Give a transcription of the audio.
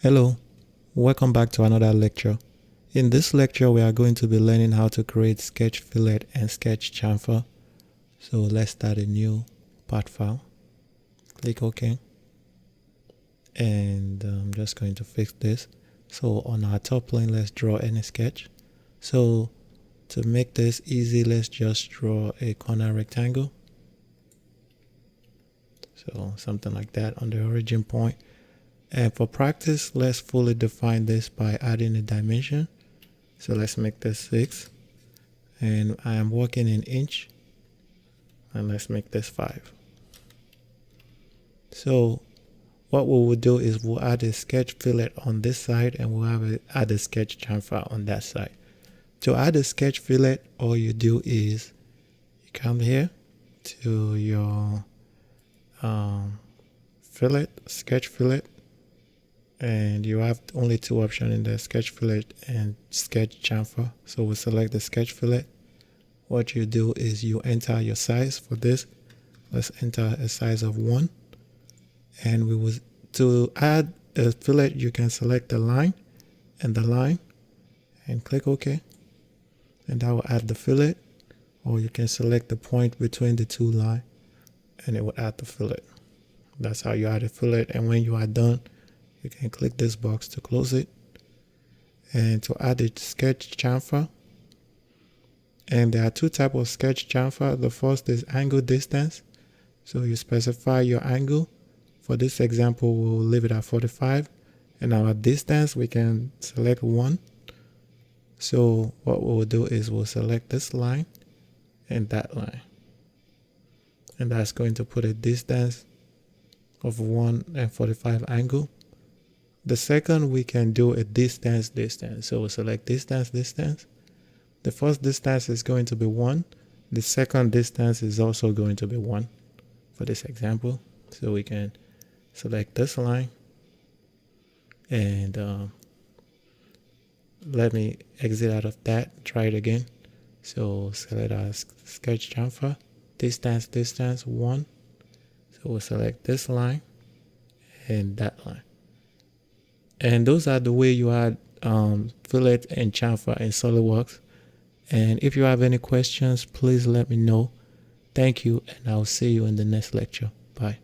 Hello, welcome back to another lecture. In this lecture, we are going to be learning how to create sketch fillet and sketch chamfer. So let's start a new part file. Click OK. And I'm just going to fix this. So on our top plane, let's draw any sketch. So to make this easy, let's just draw a corner rectangle. So something like that on the origin point. And for practice, let's fully define this by adding a dimension. So let's make this 6. And I am working in inch. And let's make this 5. So what we will do is we'll add a sketch fillet on this side and we'll add a sketch chamfer on that side. To add a sketch fillet, all you do is you come here to your sketch fillet. And you have only two options in the sketch fillet and sketch chamfer. So we select the sketch fillet. What you do is you enter your size for this. Let's enter a size of 1. And to add a fillet, you can select the line and the line and click OK. And that will add the fillet. Or you can select the point between the two lines and it will add the fillet. That's how you add a fillet. And when you are done, you can click this box to close it. And to add a sketch chamfer. And there are two types of sketch chamfer. The first is angle distance. So you specify your angle. For this example, we'll leave it at 45. And our distance, we can select 1. So what we'll do is we'll select this line and that line. And that's going to put a distance of 1 and 45 angle. The second, we can do a distance. So we'll select distance. The first distance is going to be 1. The second distance is also going to be 1 for this example. So we can select this line. And let me exit out of that. Try it again. So select our sketch chamfer. Distance 1. So we'll select this line and that line. And those are the way you add fillet and chamfer in SolidWorks. And if you have any questions, please let me know. Thank you, and I'll see you in the next lecture. Bye.